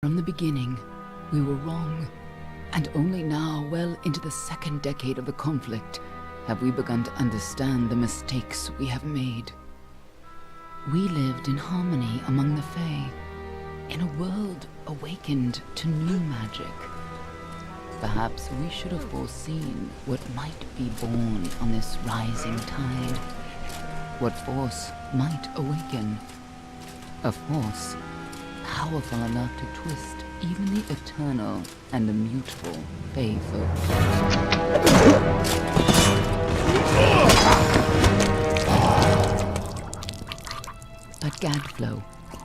From the beginning, we were wrong, and only now, well into the second decade of the conflict, have we begun to understand the mistakes we have made. We lived in harmony among the Fae, in a world awakened to new magic. Perhaps we should have foreseen what might be born on this rising tide. What force might awaken. A force powerful enough to twist even the eternal and immutable Fae folk. But Gadflow,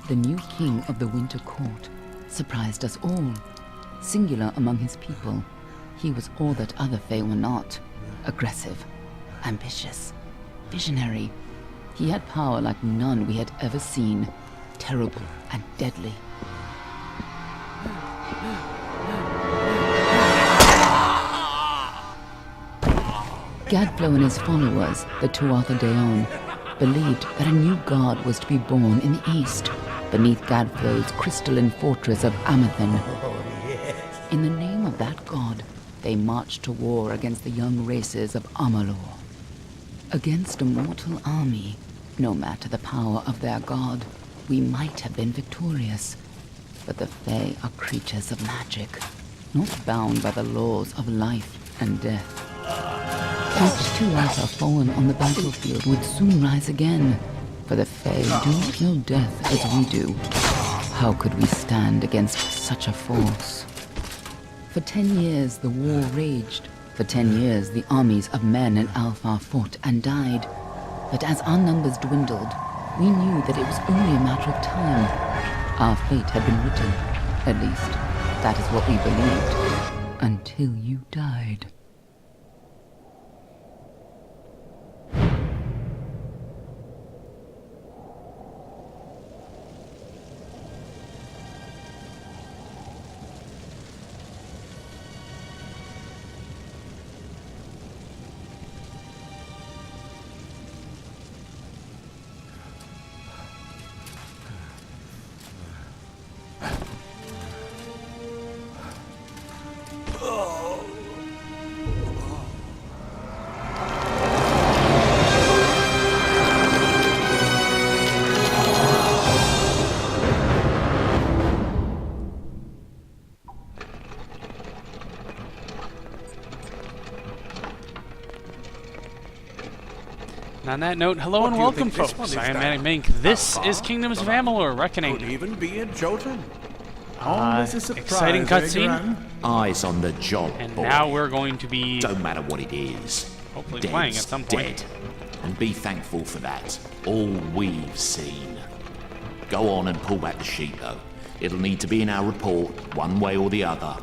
the new king of the Winter Court, surprised us all. Singular among his people, he was all that other Fae were not. Aggressive, ambitious, visionary. He had power like none we had ever seen. Terrible and deadly. Gadflow and his followers, the Tuatha Deon, believed that a new god was to be born in the east, beneath Gadflow's crystalline fortress of Amathan. In the name of that god, they marched to war against the young races of Amalur. Against a mortal army, no matter the power of their god, we might have been victorious. But the Fae are creatures of magic, not bound by the laws of life and death. Each Tuatha fallen on the battlefield would soon rise again, for the Fae do not know death as we do. How could we stand against such a force? For 10 years the war raged. For 10 years the armies of Men and Alpha fought and died. But as our numbers dwindled, we knew that it was only a matter of time. Our fate had been written. At least, that is what we believed. Until you died. On that note, hello and welcome, folks. I am ManicMink. This is Kingdoms of Amalur: Reckoning. Could even be a Jotun. Exciting cutscene. Eyes on the job, And boy. now we're going to be Don't matter what it is. hopefully Dead's playing at some point. dead. And be thankful for that. All we've seen. Go on and pull back the sheet, though. It'll need to be in our report, one way or the other.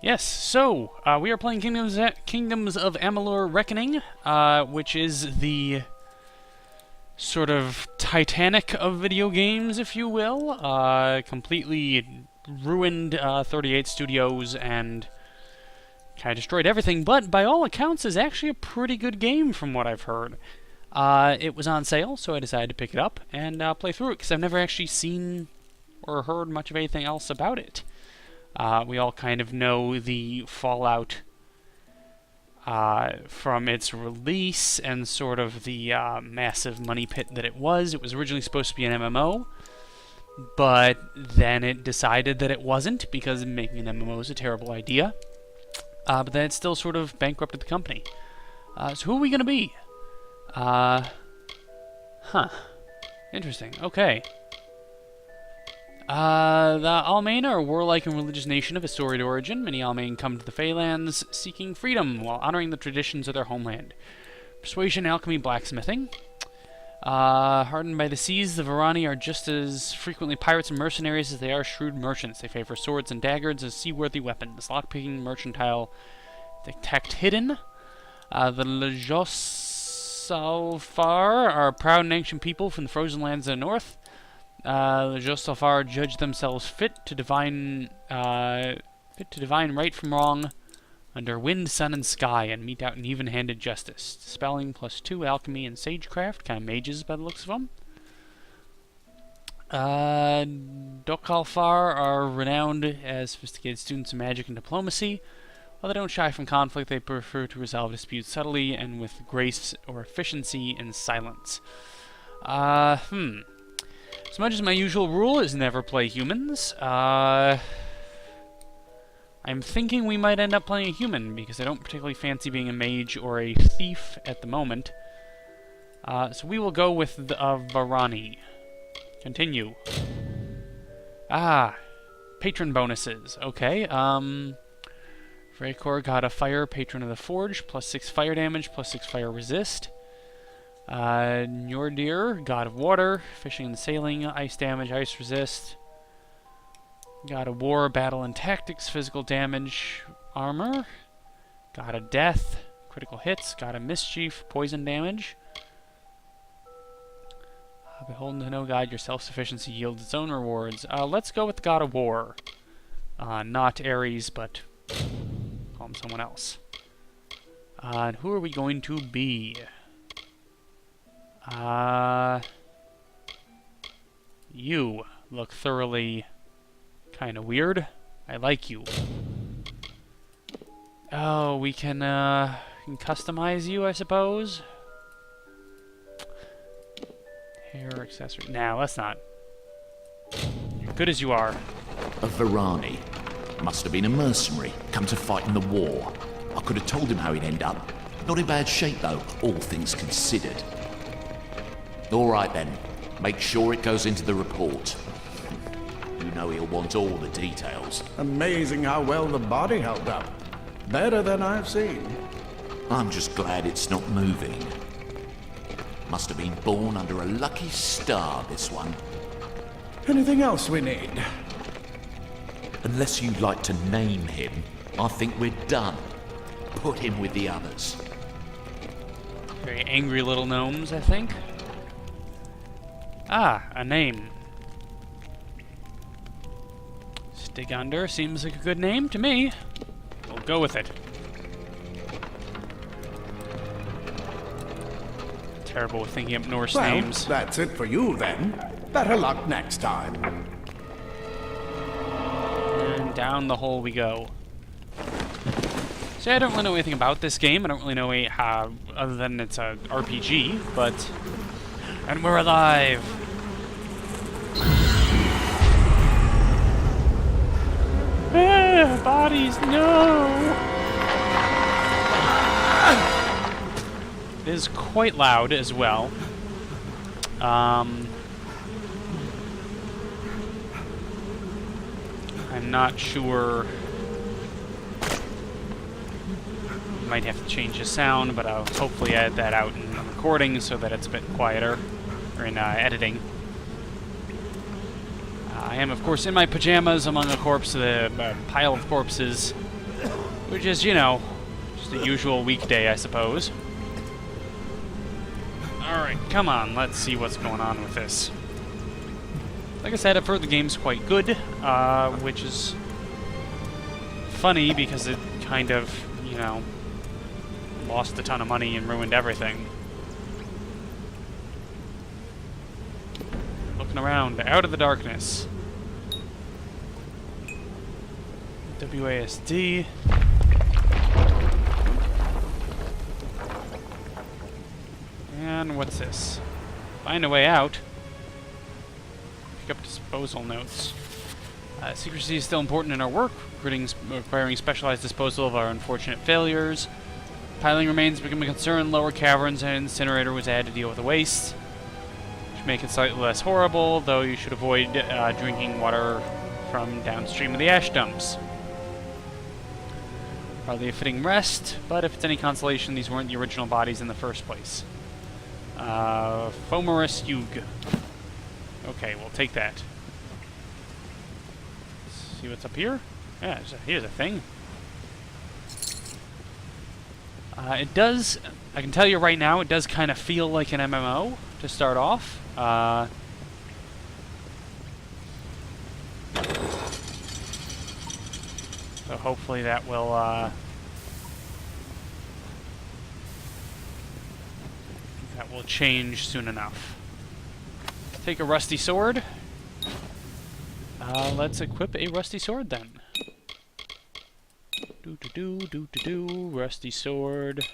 Yes, so we are playing Kingdoms of Amalur: Reckoning, which is the sort of Titanic of video games, if you will. Completely ruined 38 studios and kind of destroyed everything, but by all accounts is actually a pretty good game from what I've heard. It was on sale, so I decided to pick it up and play through it, because I've never actually seen or heard much of anything else about it. We all kind of know the fallout from its release and sort of the massive money pit that it was. It was originally supposed to be an MMO, but then it decided that it wasn't because making an MMO is a terrible idea. But then it still sort of bankrupted the company. So who are we going to be? Interesting. Okay. The Almain are a warlike and religious nation of a storied origin. Many Almain come to the Feylands seeking freedom while honoring the traditions of their homeland. Persuasion, alchemy, blacksmithing. Hardened by the seas, the Varani are just as frequently pirates and mercenaries as they are shrewd merchants. They favor swords and daggers as seaworthy weapons. Lockpicking, mercantile, detect hidden. The Lejosalfar are a proud and ancient people from the frozen lands of the north. The Jostafar judge themselves fit to divine right from wrong under wind, sun, and sky, and mete out an even-handed justice. Spelling +2, alchemy, and sagecraft, kind of mages by the looks of them. Dokalfar are renowned as sophisticated students of magic and diplomacy. While they don't shy from conflict, they prefer to resolve disputes subtly and with grace or efficiency in silence. As much as my usual rule is never play humans, I'm thinking we might end up playing a human, because I don't particularly fancy being a mage or a thief at the moment. So we will go with the Varani. Continue. Patron bonuses. Okay, Freycor, God of Fire, Patron of the Forge, +6 fire damage, +6 fire resist. Njordir, God of Water, Fishing and Sailing, Ice damage, Ice resist. God of War, Battle and Tactics, Physical damage, Armor. God of Death, Critical hits. God of Mischief, Poison damage. Beholden to no God, your self-sufficiency yields its own rewards. Let's go with God of War. Not Ares, but call him someone else. And who are we going to be? You look thoroughly kind of weird. I like you. Oh, we can customize you, I suppose. Hair accessory. Nah, let's not. You're good as you are. A Varani. Must have been a mercenary, come to fight in the war. I could have told him how he'd end up. Not in bad shape, though, all things considered. All right, then. Make sure it goes into the report. You know he'll want all the details. Amazing how well the body held up. Better than I've seen. I'm just glad it's not moving. Must have been born under a lucky star, this one. Anything else we need? Unless you'd like to name him, I think we're done. Put him with the others. Very angry little gnomes, I think. A name. Stigander seems like a good name to me. We'll go with it. Terrible with thinking up Norse Well, names. that's it for you then. Better luck next time. And down the hole we go. See, I don't really know anything about this game. I don't really know how, other than it's a RPG, but... And we're alive! Bodies, no! It is quite loud as well. I'm not sure. Might have to change the sound, but I'll hopefully edit that out in the recording so that it's a bit quieter, or in editing. I am, of course, in my pajamas among a pile of corpses, which is, you know, just a usual weekday, I suppose. Alright, come on, let's see what's going on with this. Like I said, I've heard the game's quite good, which is funny because it kind of, you know, lost a ton of money and ruined everything. Looking around, out of the darkness. WASD. And what's this? Find a way out. Pick up disposal notes. Secrecy is still important in our work, requiring specialized disposal of our unfortunate failures. Piling remains become a concern. Lower caverns and incinerator was added to deal with the waste, which make it slightly less horrible, though you should avoid drinking water from downstream of the ash dumps. Probably a fitting rest, but if it's any consolation, these weren't the original bodies in the first place. Fomerus Yug. Okay, we'll take that. Let's see what's up here. Yeah, here's a thing. It does, I can tell you right now, it does kind of feel like an MMO to start off. So hopefully that will, change soon enough. Take a rusty sword. Let's equip a rusty sword then. Rusty sword.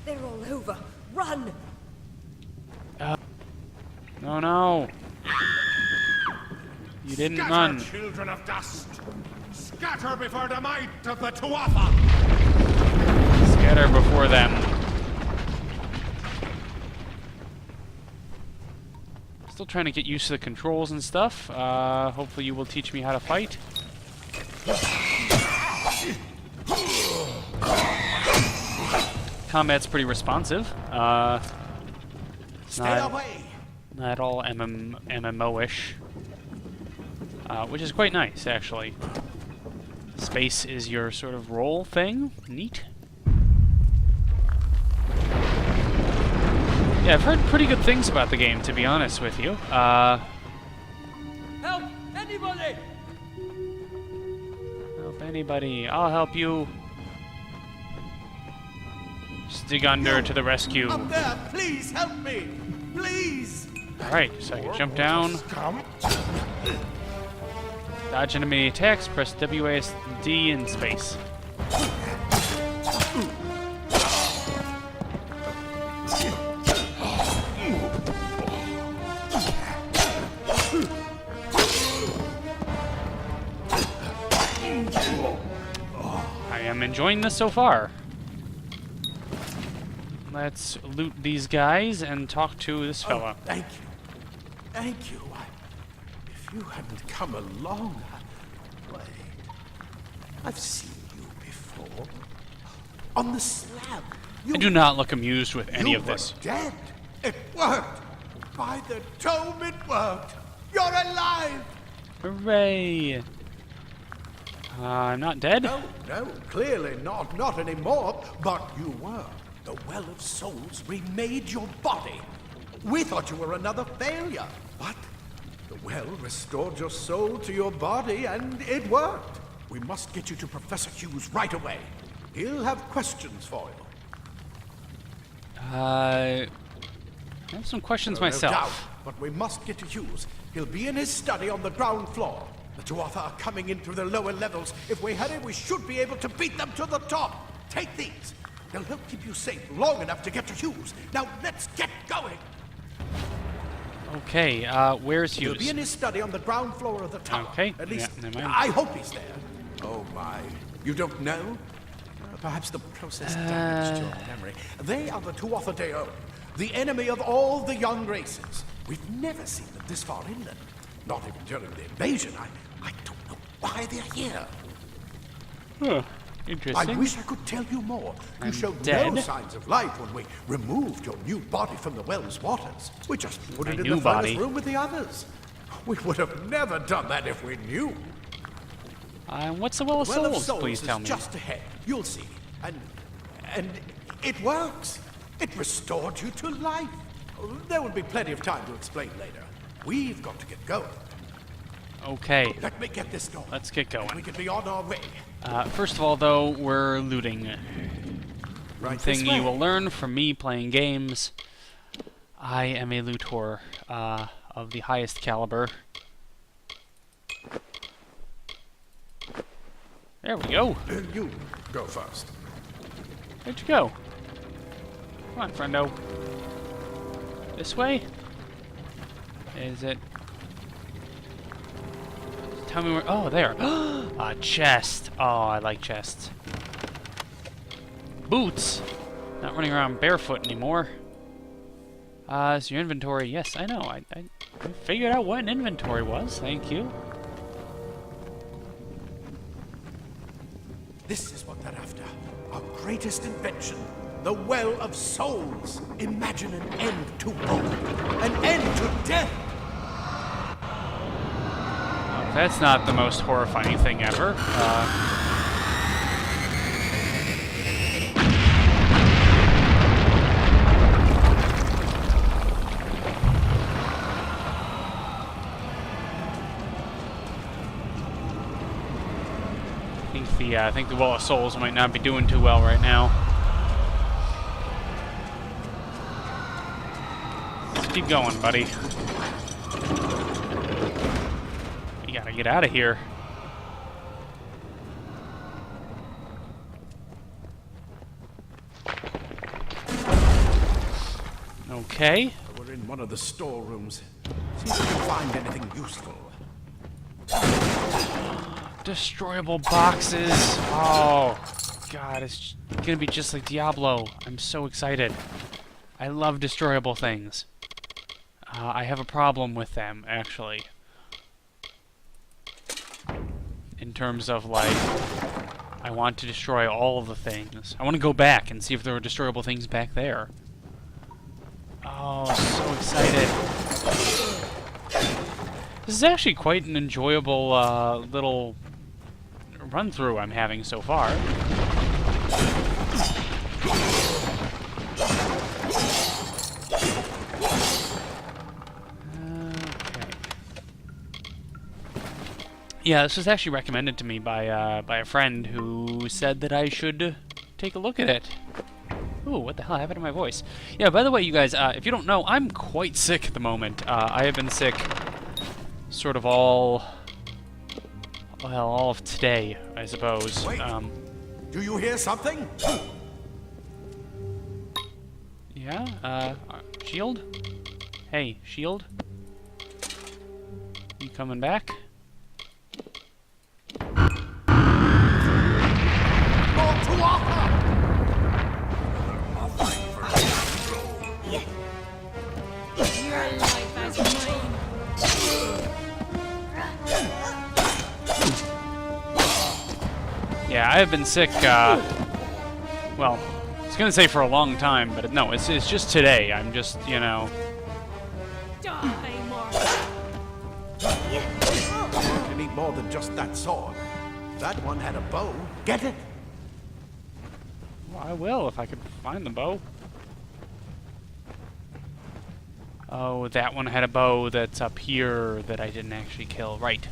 They're all over. Run! No. You didn't run. Children of dust! Scatter before the might of the Tuatha! Scatter before them. Still trying to get used to the controls and stuff. Hopefully you will teach me how to fight. Combat's pretty responsive. Stay away! Not at all MMO-ish. Which is quite nice, actually. Space is your sort of role thing. Neat. Yeah, I've heard pretty good things about the game, to be honest with you. Help! Anybody! Help anybody. I'll help you. Stigander to the rescue. Up there, please help me! Please! Alright, so I can jump down. Come. Dodge enemy attacks, press WASD in space. I am enjoying this so far. Let's loot these guys and talk to this fella. Oh, thank you. Thank you. If you hadn't come along, I've seen you before. On the slab. I do not look amused with any you of this. were dead. It worked. By the dome, it worked. You're alive. Hooray! I'm not dead? No, clearly not. Not anymore. But you were. The Well of Souls remade your body. We thought you were another failure. But the well restored your soul to your body, and it worked. We must get you to Professor Hughes right away. He'll have questions for you. I have some questions myself. No doubt, but we must get to Hughes. He'll be in his study on the ground floor. The Tuatha are coming in through the lower levels. If we hurry, we should be able to beat them to the top. Take these. They'll help keep you safe long enough to get to Hughes. Now let's get going. Okay, where's Hughes? He'll be in his study on the ground floor of the tower. Okay, At least, yeah, never mind. I hope he's there. Oh my. You don't know? Perhaps the process damaged your memory. They are the Tuatha Deo, the enemy of all the young races. We've never seen them this far inland. Not even during the invasion. I don't know why they're here. Huh. Interesting. I wish I could tell you more. You I'm showed dead. no signs of life when we removed your new body from the well's waters. We just put My it in new the body. furnace room with the others. We would have never done that if we knew. What's the Well of Well of Souls, Souls please is tell me. just ahead. You'll see. And it works. It restored you to life. There will be plenty of time to explain later. We've got to get going. Okay, Let me get this going. let's get We going. can be on our way. First of all, though, we're looting. One Right thing this you way. will learn from me playing games, I am a loot whore of the highest caliber. There we go. You go first. Where'd you go? Come on, friendo. This way? Is it? Tell me where. Oh, there. A chest. Oh, I like chests. Boots. Not running around barefoot anymore. Is your inventory? Yes, I know. I figured out what an inventory was. Thank you. This is what they're after. Our greatest invention. The Well of Souls. Imagine an end to all. An end to death. That's not the most horrifying thing ever. I think the Well of Souls might not be doing too well right now. keep going, buddy. You gotta get out of here. Okay. We're in one of the storerooms. See if we can find anything useful. Destroyable boxes. Oh, God, it's gonna be just like Diablo. I'm so excited. I love destroyable things. I have a problem with them, actually. In terms of, like, I want to destroy all of the things. I want to go back and see if there were destroyable things back there. Oh, so excited. This is actually quite an enjoyable little run-through I'm having so far. Yeah, this was actually recommended to me by a friend who said that I should take a look at it. Ooh, what the hell happened to my voice? Yeah, by the way, you guys, if you don't know, I'm quite sick at the moment. I have been sick sort of all of today, I suppose. Wait. Do you hear something? Yeah, Shield? Hey, Shield? You coming back? Yeah, I have been sick, well, I was gonna say for a long time, but no, it's just today. I'm just, you know... Die, Mark. You need more than just that sword. That one had a bow. Get it? Well, I will, if I could find the bow. Oh, that one had a bow that's up here that I didn't actually kill. Right.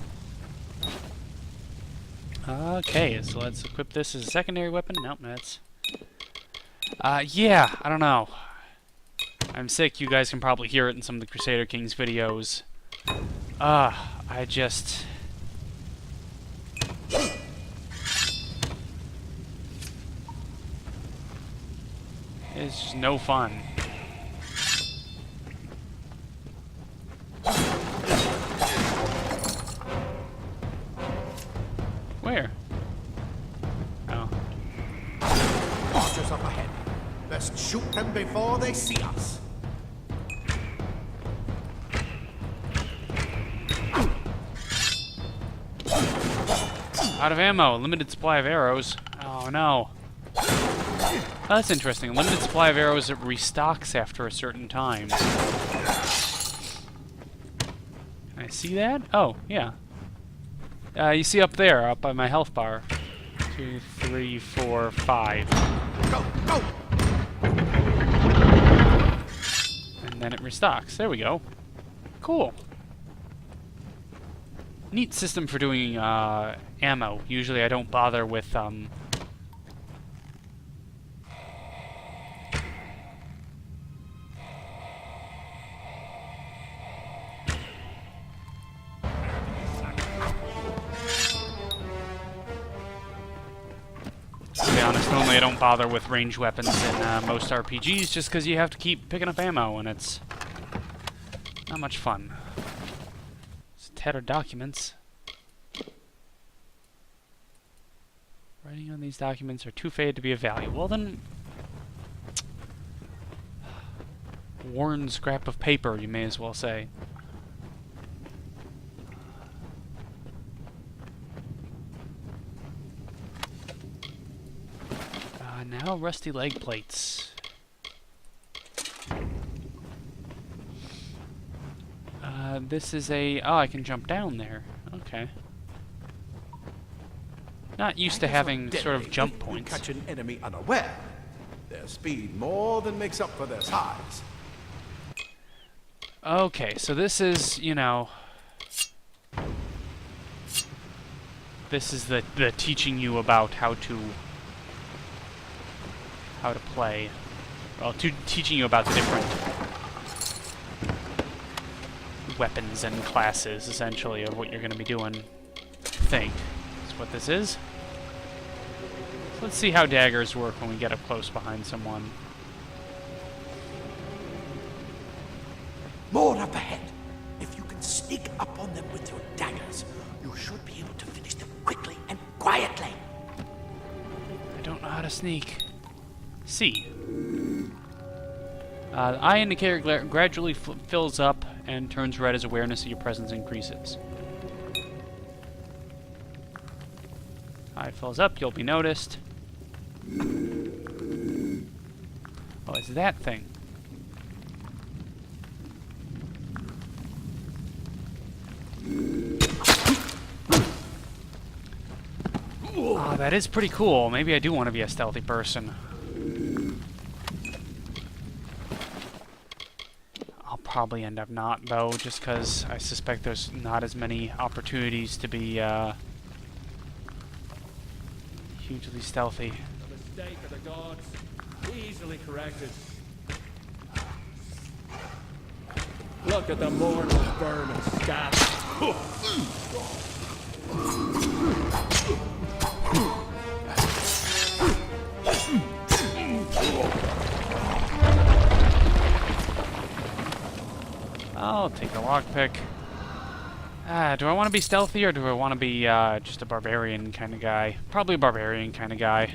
Okay, so let's equip this as a secondary weapon. Nope, that's... yeah, I don't know. I'm sick. You guys can probably hear it in some of the Crusader Kings videos. I just... It's just no fun. Where? Oh. Archers up ahead. Best shoot them before they see us. Out of ammo. Limited supply of arrows. Oh no. Oh, that's interesting. Limited supply of arrows that restocks after a certain time. Can I see that? Oh, yeah. You see up there, up by my health bar. 2, 3, 4, 5. Go, go! And then it restocks. There we go. Cool. Neat system for doing ammo. Usually I don't bother with to be honest, normally I don't bother with ranged weapons in most RPGs just because you have to keep picking up ammo and it's not much fun. It's tattered documents. Writing on these documents are too faded to be of value. Well then... worn scrap of paper, you may as well say. Now rusty leg plates. This is a... Oh, I can jump down there. Okay. Not used to having sort of jump points. Catch an enemy unaware. Their speed more than makes up for their size. Okay, so this is, you know... This is the teaching you about how to play. Well, teaching you about the different weapons and classes, essentially, of what you're going to be doing. I think that's what this is. So let's see how daggers work when we get up close behind someone. More up ahead. If you can sneak up on them with your daggers, you should be able to finish them quickly and quietly. I don't know how to sneak. C. The eye indicator gradually fills up and turns red as awareness of your presence increases. Eye fills up, you'll be noticed. Oh, it's that thing. Oh, that is pretty cool. Maybe I do want to be a stealthy person. I'll probably end up not, though, just because I suspect there's not as many opportunities to be hugely stealthy. A mistake of the gods, easily corrected. Look at the mortal vermin scattered. I'll take the lockpick. Do I want to be stealthy or do I want to be just a barbarian kind of guy? Probably a barbarian kind of guy.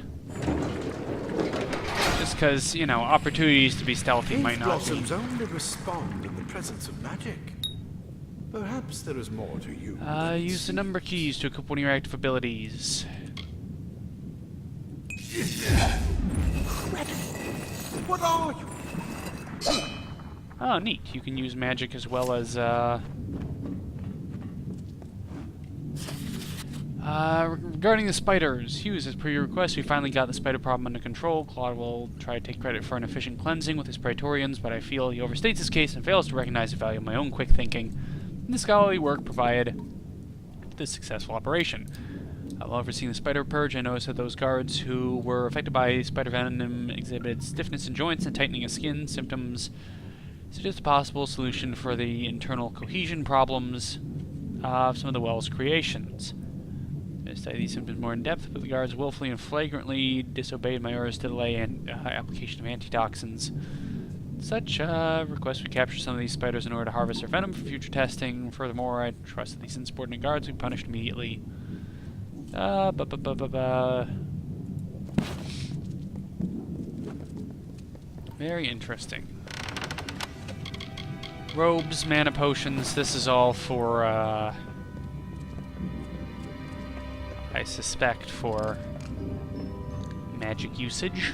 Just because, you know, opportunities to be stealthy might not be. Blossoms only respond in the presence of magic. Perhaps there is more to you. Use the number keys to equip one of your active abilities. What are you? Oh, neat. You can use magic as well as, regarding the spiders, Hughes, as per your request, we finally got the spider problem under control. Claude will try to take credit for an efficient cleansing with his Praetorians, but I feel he overstates his case and fails to recognize the value of my own quick thinking and the scholarly work provided for this successful operation. While overseeing the spider purge, I noticed that those guards who were affected by spider venom exhibited stiffness in joints and tightening of skin symptoms. Suggest a possible solution for the internal cohesion problems of some of the Well's creations. I studied these symptoms more in depth, but the guards willfully and flagrantly disobeyed my orders to delay application of antitoxins. Such requests would capture some of these spiders in order to harvest their venom for future testing. Furthermore, I trust that these insubordinate guards would be punished immediately. Very interesting. Robes, mana potions, this is all for, I suspect for magic usage.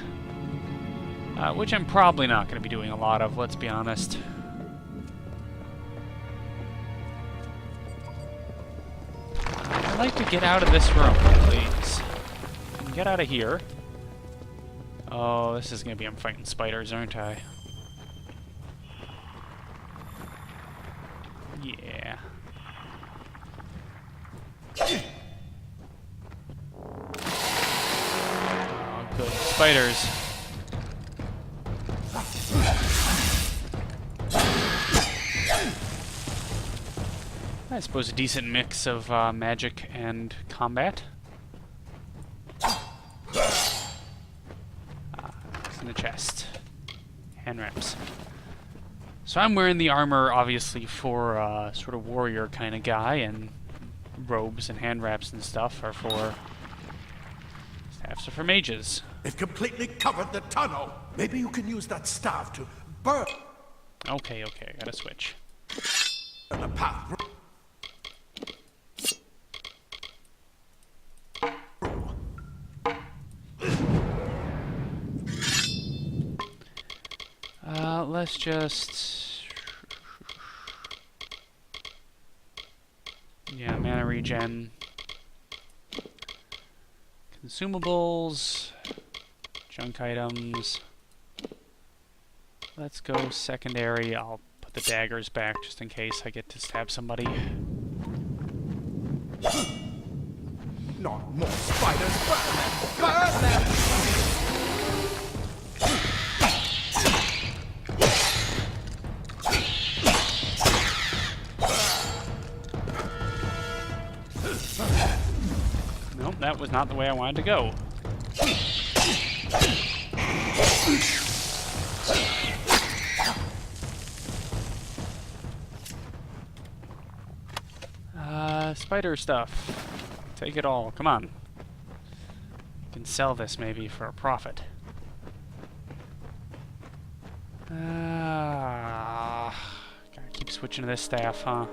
Which I'm probably not going to be doing a lot of, let's be honest. I'd like to get out of this room, please. Get out of here. Oh, this is going to be I'm fighting spiders, aren't I? Yeah. Oh, good. Spiders. I suppose a decent mix of magic and combat. It's in the chest. Hand wraps. So I'm wearing the armor, obviously, for sort of warrior kind of guy, and robes and hand wraps and stuff are for staffs are for mages. They've completely covered the tunnel. Maybe you can use that staff to burn Okay, I gotta switch. a path. Let's just... Yeah, mana regen. Consumables. Junk items. Let's go secondary. I'll put the daggers back just in case I get to stab somebody. Not more spiders. Burn them! Burn them! was not the way I wanted to go. Spider stuff. Take it all. Come on. You can sell this maybe for a profit. Gotta keep switching to this staff, huh?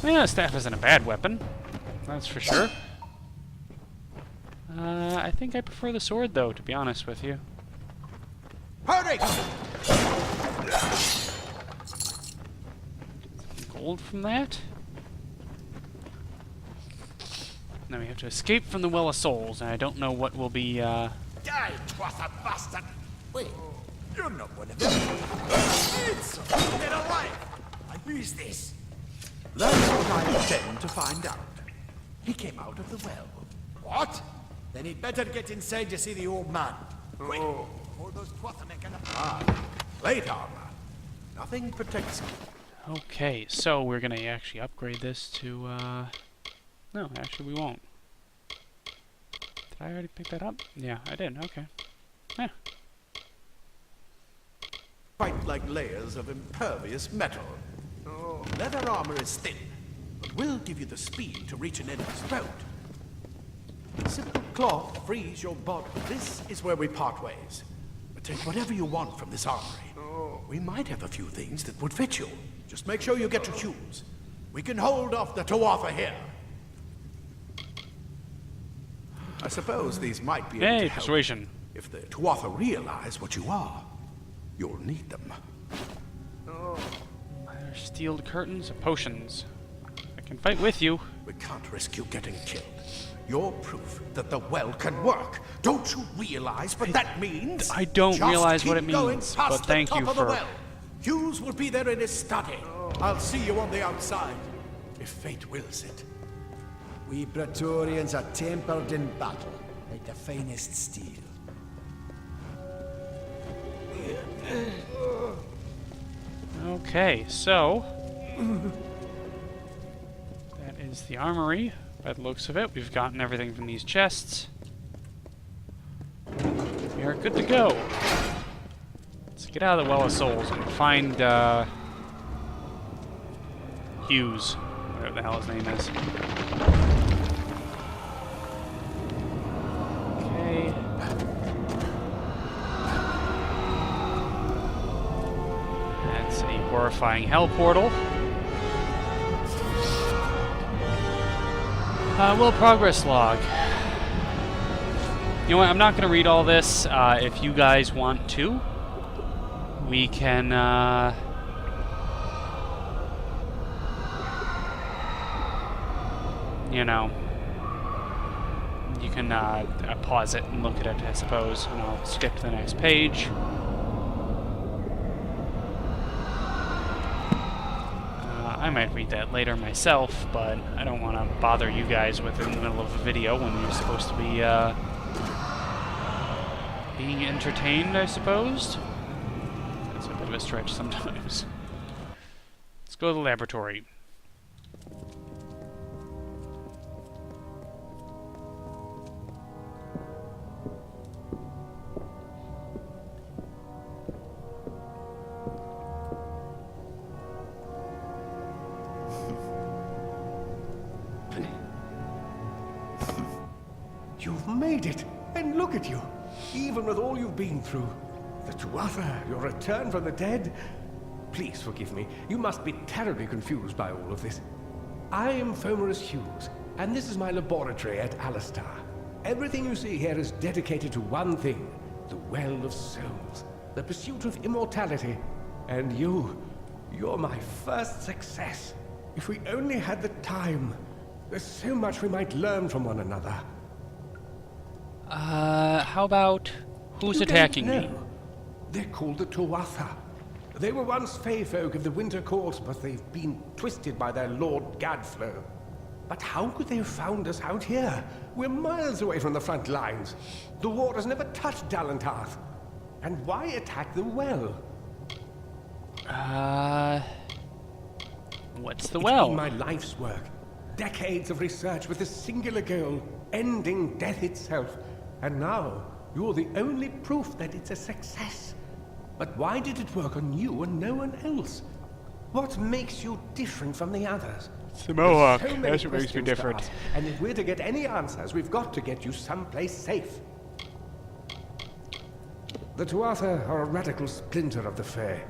Yeah, staff isn't a bad weapon, that's for sure. I think I prefer the sword, though, to be honest with you. Hurry! Gold from that? Now we have to escape from the Well of Souls, and I don't know what will be, Die, twather bastard! Wait, you're not one of them. It's dead alive! Who is this? That's what I intend to find out. He came out of the well. What? Then he'd better get inside to see the old man. Quick! Before those twather make an... plate armor. Nothing protects you. Okay, so we're gonna actually upgrade this to, no, actually we won't. Did I already pick that up? Yeah, I did, okay. Yeah. Quite like layers of impervious metal. Leather armor is thin, but will give you the speed to reach an enemy's throat. Simple cloth frees your body. This is where we part ways. But take whatever you want from this armory. We might have a few things that would fit you. Just make sure you get your shoes. We can hold off the Tuatha here. I suppose these might be able to Hey, help. persuasion. If the Tuatha realize what you are, you'll need them. Steel curtains and potions. I can fight with you. We can't risk you getting killed. You're proof that the well can work. Don't you realize what that means? I don't Just realize what it keep going means, past but thank the top you of the for... well. Hughes will be there in his study. I'll see you on the outside, if fate wills it. We Praetorians are tempered in battle, like the finest steel. Okay, so... that is the armory. By the looks of it, we've gotten everything from these chests. We are good to go. Let's get out of the Well of Souls and find, Hughes. Whatever the hell his name is. Okay. That's a horrifying hell portal. Well, progress log. You know what, I'm not going to read all this. If you guys want to, we can, you know, you can pause it and look at it, I suppose, and I'll skip to the next page. I might read that later myself, but I don't want to bother you guys with it in the middle of a video when you're supposed to be being entertained, I suppose. That's a bit of a stretch sometimes. Let's go to the laboratory. You've made it, and look at you. Even with all you've been through. The Tuatha, your return from the dead. Please forgive me. You must be terribly confused by all of this. I am Fomerus Hughes, and this is my laboratory at Alistar. Everything you see here is dedicated to one thing, the Well of Souls, the pursuit of immortality. And you're my first success. If we only had the time, there's so much we might learn from one another. How about Who's You attacking don't me? know. They're called the Tuatha. They were once Fey folk of the Winter Court, but they've been twisted by their Lord Gadflow. But how could they have found us out here? We're miles away from the front lines. The war has never touched Dalantarth. And why attack the well? What's the It's well? been my life's work. Decades of research with a singular goal, ending death itself. And now, you're the only proof that it's a success. But why did it work on you and no one else? What makes you different from the others? It's the Mohawk. So many That's what makes me questions to different. ask, and if we're to get any answers, we've got to get you someplace safe. The Tuatha are a radical splinter of the Fae.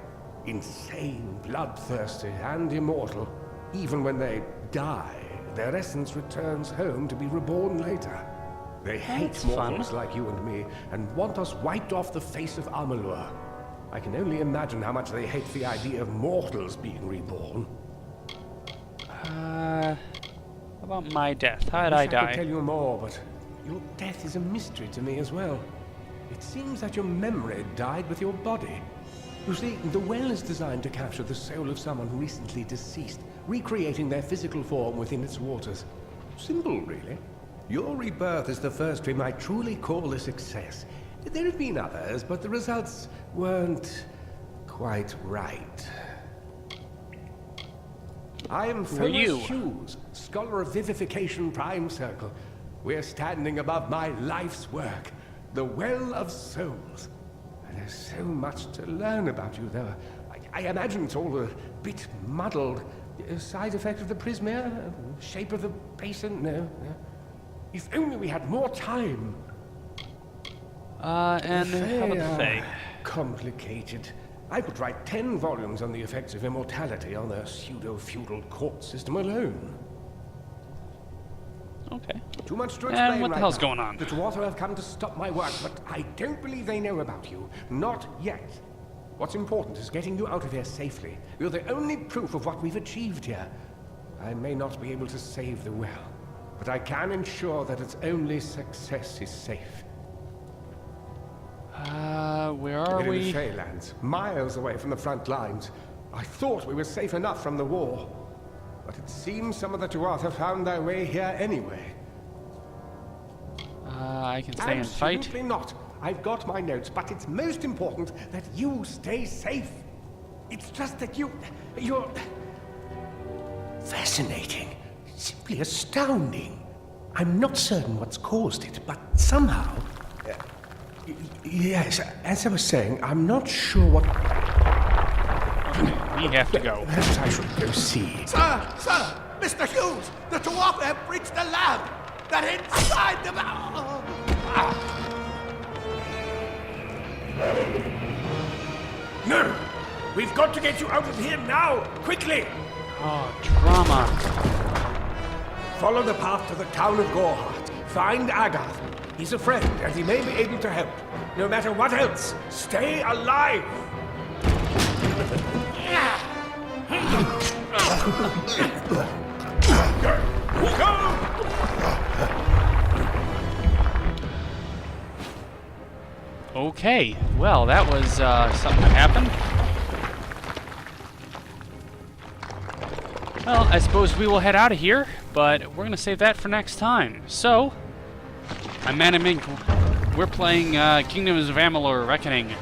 Insane, bloodthirsty, and immortal. Even when they die, their essence returns home to be reborn later. They hate That's mortals fun. like you and me, and want us wiped off the face of Amalur. I can only imagine how much they hate the idea of mortals being reborn. How about my death? How did I I could die? tell you more, but your death is a mystery to me as well. It seems that your memory died with your body. You see, the well is designed to capture the soul of someone recently deceased, recreating their physical form within its waters. Simple, really. Your rebirth is the first we might truly call a success. There have been others, but the results weren't quite right. I am Who are you? Thomas Hughes, Scholar of Vivification Prime Circle. We're standing above my life's work, the Well of Souls. And there's so much to learn about you, though. I imagine it's all a bit muddled. A side effect of the prismia? Shape of the basin? No. If only we had more time. And how about the Fae? Complicated. I could write 10 volumes on the effects of immortality on their pseudo-feudal court system alone. Okay. Too much to And explain what the right hell's now. going on? The Tuatha have come to stop my work, but I don't believe they know about you. Not yet. What's important is getting you out of here safely. You're the only proof of what we've achieved here. I may not be able to save the well, but I can ensure that its only success is safe. Where are We're in we? the Feylands, miles away from the front lines. I thought we were safe enough from the war, but it seems some of the Tuatha found their way here anyway. I can stay and fight. Absolutely not. I've got my notes, but it's most important that you stay safe. It's just that you're fascinating, simply astounding. I'm not certain what's caused it, but somehow, yes, as I was saying, I'm not sure what. We have to go. Perhaps I should go see. Sir! Mr. Hughes! The Tuatha have breached the lab! They're inside the... No! We've got to get you out of here now! Quickly! Oh, drama. Follow the path to the town of Gorhart. Find Agath. He's a friend, and he may be able to help. No matter what else, stay alive! Go! Okay, well, that was something that happened. Well, I suppose we will head out of here, but we're going to save that for next time. So, I'm ManicMink. We're playing Kingdoms of Amalur Reckoning.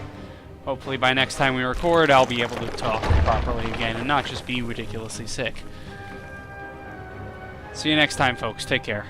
Hopefully by next time we record, I'll be able to talk properly again and not just be ridiculously sick. See you next time, folks. Take care.